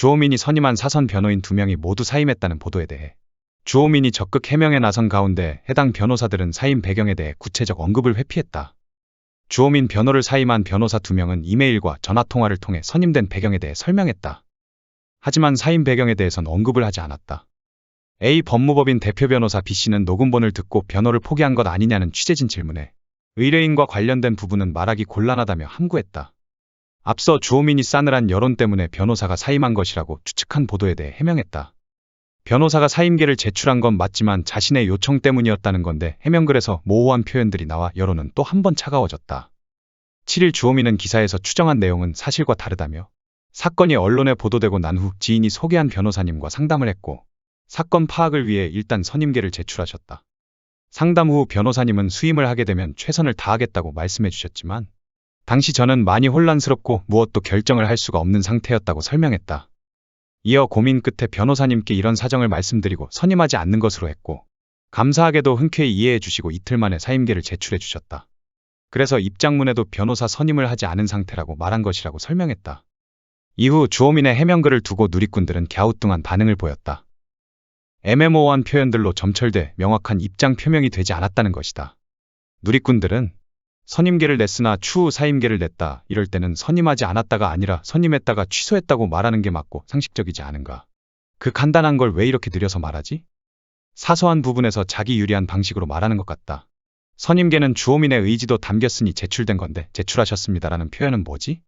주호민이 선임한 사선 변호인 2명이 모두 사임했다는 보도에 대해 주호민이 적극 해명에 나선 가운데 해당 변호사들은 사임 배경에 대해 구체적 언급을 회피했다. 주호민 변호를 사임한 변호사 2명은 이메일과 전화통화를 통해 선임된 배경에 대해 설명했다. 하지만 사임 배경에 대해선 언급을 하지 않았다. A 법무법인 대표 변호사 B씨는 녹음본을 듣고 변호를 포기한 것 아니냐는 취재진 질문에 의뢰인과 관련된 부분은 말하기 곤란하다며 함구했다. 앞서 주호민이 싸늘한 여론 때문에 변호사가 사임한 것이라고 추측한 보도에 대해 해명했다. 변호사가 사임계를 제출한 건 맞지만 자신의 요청 때문이었다는 건데 해명글에서 모호한 표현들이 나와 여론은 또 한 번 차가워졌다. 7일 주호민은 기사에서 추정한 내용은 사실과 다르다며 사건이 언론에 보도되고 난 후 지인이 소개한 변호사님과 상담을 했고 사건 파악을 위해 일단 선임계를 제출하셨다. 상담 후 변호사님은 수임을 하게 되면 최선을 다하겠다고 말씀해 주셨지만 당시 저는 많이 혼란스럽고 무엇도 결정을 할 수가 없는 상태였다고 설명했다. 이어 고민 끝에 변호사님께 이런 사정을 말씀드리고 선임하지 않는 것으로 했고 감사하게도 흔쾌히 이해해 주시고 이틀 만에 사임계를 제출해 주셨다. 그래서 입장문에도 변호사 선임을 하지 않은 상태라고 말한 것이라고 설명했다. 이후 주호민의 해명글을 두고 누리꾼들은 갸우뚱한 반응을 보였다. 애매모호한 표현들로 점철돼 명확한 입장 표명이 되지 않았다는 것이다. 누리꾼들은 선임계를 냈으나 추후 사임계를 냈다. 이럴 때는 선임하지 않았다가 아니라 선임했다가 취소했다고 말하는 게 맞고 상식적이지 않은가. 그 간단한 걸 왜 이렇게 느려서 말하지? 사소한 부분에서 자기 유리한 방식으로 말하는 것 같다. 선임계는 주호민의 의지도 담겼으니 제출된 건데 제출하셨습니다라는 표현은 뭐지?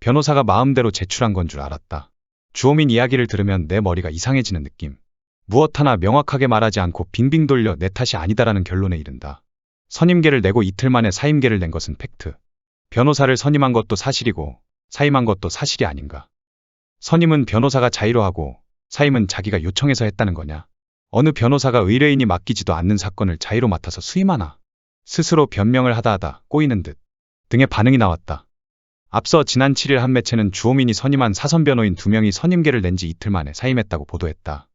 변호사가 마음대로 제출한 건 줄 알았다. 주호민 이야기를 들으면 내 머리가 이상해지는 느낌. 무엇 하나 명확하게 말하지 않고 빙빙 돌려 내 탓이 아니다라는 결론에 이른다. 선임계를 내고 이틀 만에 사임계를 낸 것은 팩트. 변호사를 선임한 것도 사실이고 사임한 것도 사실이 아닌가. 선임은 변호사가 자의로 하고 사임은 자기가 요청해서 했다는 거냐. 어느 변호사가 의뢰인이 맡기지도 않는 사건을 자의로 맡아서 수임하나. 스스로 변명을 하다 꼬이는 듯 등의 반응이 나왔다. 앞서 지난 7일 한 매체는 주호민이 선임한 사선 변호인 2명이 선임계를 낸 지 이틀 만에 사임했다고 보도했다.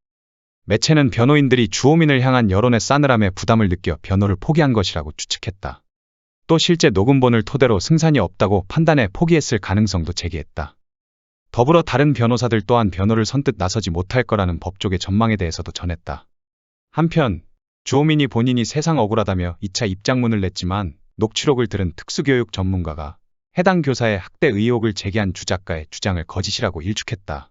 매체는 변호인들이 주호민을 향한 여론의 싸늘함에 부담을 느껴 변호를 포기한 것이라고 추측했다. 또 실제 녹음본을 토대로 승산이 없다고 판단해 포기했을 가능성도 제기했다. 더불어 다른 변호사들 또한 변호를 선뜻 나서지 못할 거라는 법조계 전망에 대해서도 전했다. 한편 주호민이 본인이 세상 억울하다며 2차 입장문을 냈지만 녹취록을 들은 특수교육 전문가가 해당 교사의 학대 의혹을 제기한 주 작가의 주장을 거짓이라고 일축했다.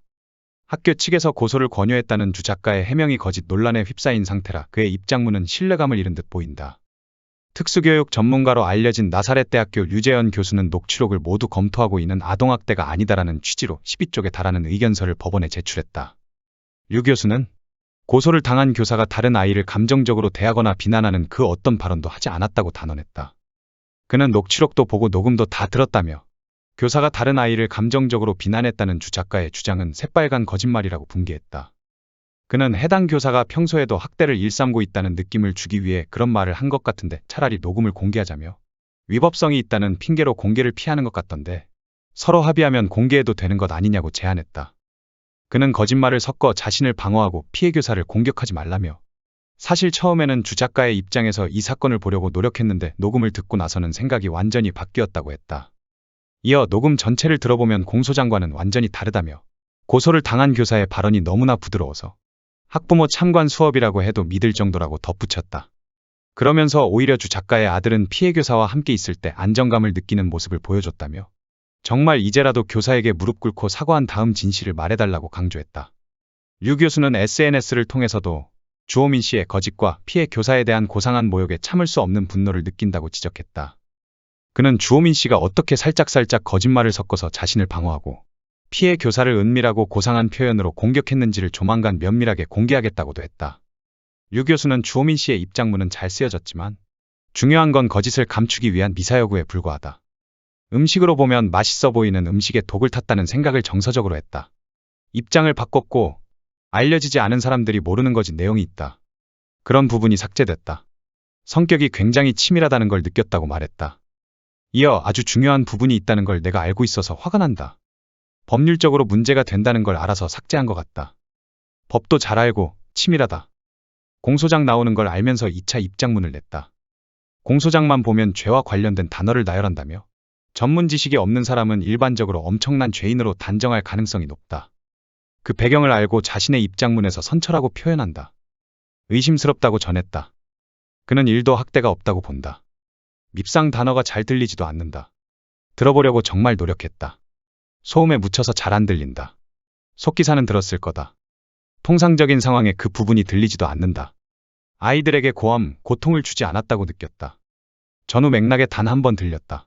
학교 측에서 고소를 권유했다는 주 작가의 해명이 거짓 논란에 휩싸인 상태라 그의 입장문은 신뢰감을 잃은 듯 보인다. 특수교육 전문가로 알려진 나사렛대학교 류재현 교수는 녹취록을 모두 검토하고 있는 아동학대가 아니다라는 취지로 12쪽에 달하는 의견서를 법원에 제출했다. 류 교수는 고소를 당한 교사가 다른 아이를 감정적으로 대하거나 비난하는 그 어떤 발언도 하지 않았다고 단언했다. 그는 녹취록도 보고 녹음도 다 들었다며 교사가 다른 아이를 감정적으로 비난했다는 주 작가의 주장은 새빨간 거짓말이라고 분개했다. 그는 해당 교사가 평소에도 학대를 일삼고 있다는 느낌을 주기 위해 그런 말을 한 것 같은데 차라리 녹음을 공개하자며 위법성이 있다는 핑계로 공개를 피하는 것 같던데 서로 합의하면 공개해도 되는 것 아니냐고 제안했다. 그는 거짓말을 섞어 자신을 방어하고 피해 교사를 공격하지 말라며 사실 처음에는 주 작가의 입장에서 이 사건을 보려고 노력했는데 녹음을 듣고 나서는 생각이 완전히 바뀌었다고 했다. 이어 녹음 전체를 들어보면 공소장과는 완전히 다르다며 고소를 당한 교사의 발언이 너무나 부드러워서 학부모 참관 수업이라고 해도 믿을 정도라고 덧붙였다. 그러면서 오히려 주 작가의 아들은 피해 교사와 함께 있을 때 안정감을 느끼는 모습을 보여줬다며 정말 이제라도 교사에게 무릎 꿇고 사과한 다음 진실을 말해달라고 강조했다. 류 교수는 SNS를 통해서도 주호민 씨의 거짓과 피해 교사에 대한 고상한 모욕에 참을 수 없는 분노를 느낀다고 지적했다. 그는 주호민 씨가 어떻게 살짝살짝 거짓말을 섞어서 자신을 방어하고 피해 교사를 은밀하고 고상한 표현으로 공격했는지를 조만간 면밀하게 공개하겠다고도 했다. 류 교수는 주호민 씨의 입장문은 잘 쓰여졌지만 중요한 건 거짓을 감추기 위한 미사여구에 불과하다. 음식으로 보면 맛있어 보이는 음식에 독을 탔다는 생각을 정서적으로 했다. 입장을 바꿨고 알려지지 않은 사람들이 모르는 거지 내용이 있다. 그런 부분이 삭제됐다. 성격이 굉장히 치밀하다는 걸 느꼈다고 말했다. 이어 아주 중요한 부분이 있다는 걸 내가 알고 있어서 화가 난다. 법률적으로 문제가 된다는 걸 알아서 삭제한 것 같다. 법도 잘 알고 치밀하다. 공소장 나오는 걸 알면서 2차 입장문을 냈다. 공소장만 보면 죄와 관련된 단어를 나열한다며 전문 지식이 없는 사람은 일반적으로 엄청난 죄인으로 단정할 가능성이 높다. 그 배경을 알고 자신의 입장문에서 선처라고 표현한다. 의심스럽다고 전했다. 그는 일도 학대가 없다고 본다. 밉상 단어가 잘 들리지도 않는다. 들어보려고 정말 노력했다. 소음에 묻혀서 잘 안 들린다. 속기사는 들었을 거다. 통상적인 상황에 그 부분이 들리지도 않는다. 아이들에게 고함, 고통을 주지 않았다고 느꼈다. 전후 맥락에 단 한 번 들렸다.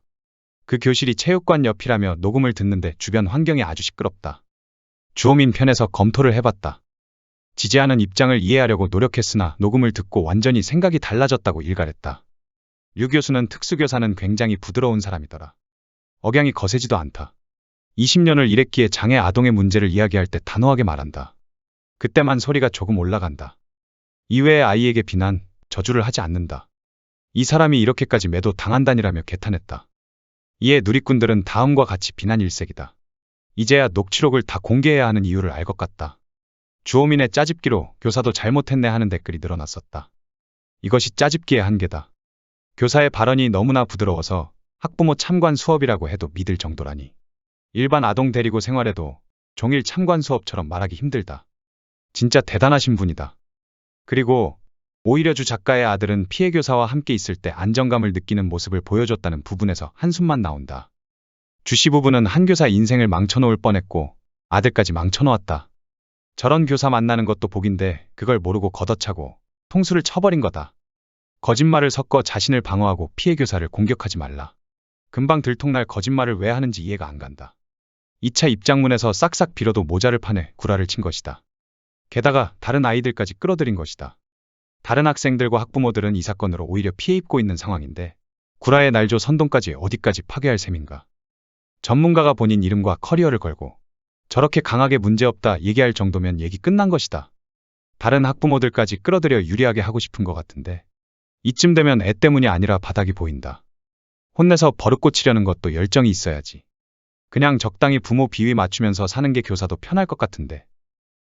그 교실이 체육관 옆이라며 녹음을 듣는데 주변 환경이 아주 시끄럽다. 주호민 편에서 검토를 해봤다. 지지하는 입장을 이해하려고 노력했으나 녹음을 듣고 완전히 생각이 달라졌다고 일갈했다. 류 교수는 특수교사는 굉장히 부드러운 사람이더라. 억양이 거세지도 않다. 20년을 일했기에 장애 아동의 문제를 이야기할 때 단호하게 말한다. 그때만 소리가 조금 올라간다. 이외의 아이에게 비난, 저주를 하지 않는다. 이 사람이 이렇게까지 매도 당한다니라며 개탄했다. 이에 누리꾼들은 다음과 같이 비난 일색이다. 이제야 녹취록을 다 공개해야 하는 이유를 알 것 같다. 주호민의 짜집기로 교사도 잘못했네 하는 댓글이 늘어났었다. 이것이 짜집기의 한계다. 교사의 발언이 너무나 부드러워서 학부모 참관 수업이라고 해도 믿을 정도라니. 일반 아동 데리고 생활해도 종일 참관 수업처럼 말하기 힘들다. 진짜 대단하신 분이다. 그리고 오히려 주 작가의 아들은 피해 교사와 함께 있을 때 안정감을 느끼는 모습을 보여줬다는 부분에서 한숨만 나온다. 주씨 부부는 한 교사 인생을 망쳐놓을 뻔했고 아들까지 망쳐놓았다. 저런 교사 만나는 것도 복인데 그걸 모르고 걷어차고 통수를 쳐버린 거다. 거짓말을 섞어 자신을 방어하고 피해 교사를 공격하지 말라. 금방 들통날 거짓말을 왜 하는지 이해가 안 간다. 2차 입장문에서 싹싹 빌어도 모자를 파내 구라를 친 것이다. 게다가 다른 아이들까지 끌어들인 것이다. 다른 학생들과 학부모들은 이 사건으로 오히려 피해 입고 있는 상황인데 구라의 날조 선동까지 어디까지 파괴할 셈인가. 전문가가 본인 이름과 커리어를 걸고 저렇게 강하게 문제없다 얘기할 정도면 얘기 끝난 것이다. 다른 학부모들까지 끌어들여 유리하게 하고 싶은 것 같은데 이쯤 되면 애 때문이 아니라 바닥이 보인다. 혼내서 버릇 고치려는 것도 열정이 있어야지. 그냥 적당히 부모 비위 맞추면서 사는 게 교사도 편할 것 같은데.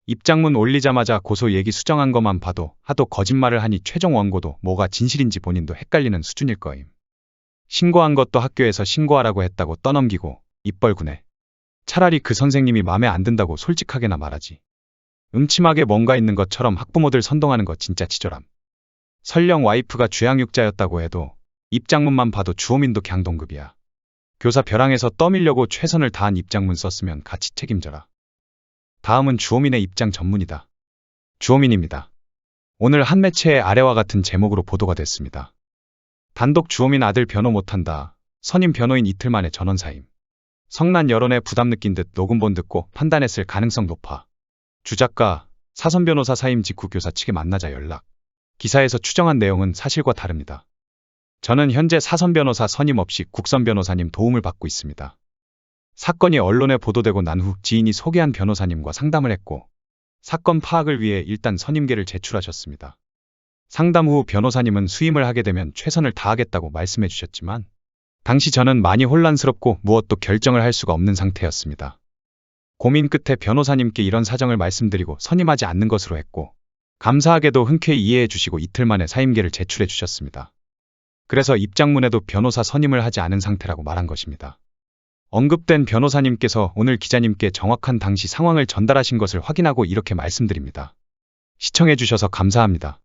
입장문 올리자마자 고소 얘기 수정한 것만 봐도 하도 거짓말을 하니 최종 원고도 뭐가 진실인지 본인도 헷갈리는 수준일 거임. 신고한 것도 학교에서 신고하라고 했다고 떠넘기고 입 벌구네. 차라리 그 선생님이 맘에 안 든다고 솔직하게나 말하지. 음침하게 뭔가 있는 것처럼 학부모들 선동하는 거 진짜 치졸함. 설령 와이프가 주양육자였다고 해도 입장문만 봐도 주호민도 갱동급이야. 교사 벼랑에서 떠밀려고 최선을 다한 입장문 썼으면 같이 책임져라. 다음은 주호민의 입장 전문이다. 주호민입니다. 오늘 한 매체의 아래와 같은 제목으로 보도가 됐습니다. 단독 주호민 아들 변호 못한다. 선임 변호인 이틀 만에 전원 사임. 성난 여론에 부담 느낀 듯 녹음본 듣고 판단했을 가능성 높아. 주작가, 사선 변호사 사임 직후 교사 측에 만나자 연락. 기사에서 추정한 내용은 사실과 다릅니다. 저는 현재 사선 변호사 선임 없이 국선 변호사님 도움을 받고 있습니다. 사건이 언론에 보도되고 난 후 지인이 소개한 변호사님과 상담을 했고 사건 파악을 위해 일단 선임계를 제출하셨습니다. 상담 후 변호사님은 수임을 하게 되면 최선을 다하겠다고 말씀해 주셨지만 당시 저는 많이 혼란스럽고 무엇도 결정을 할 수가 없는 상태였습니다. 고민 끝에 변호사님께 이런 사정을 말씀드리고 선임하지 않는 것으로 했고 감사하게도 흔쾌히 이해해 주시고 이틀 만에 사임계를 제출해 주셨습니다. 그래서 입장문에도 변호사 선임을 하지 않은 상태라고 말한 것입니다. 언급된 변호사님께서 오늘 기자님께 정확한 당시 상황을 전달하신 것을 확인하고 이렇게 말씀드립니다. 시청해 주셔서 감사합니다.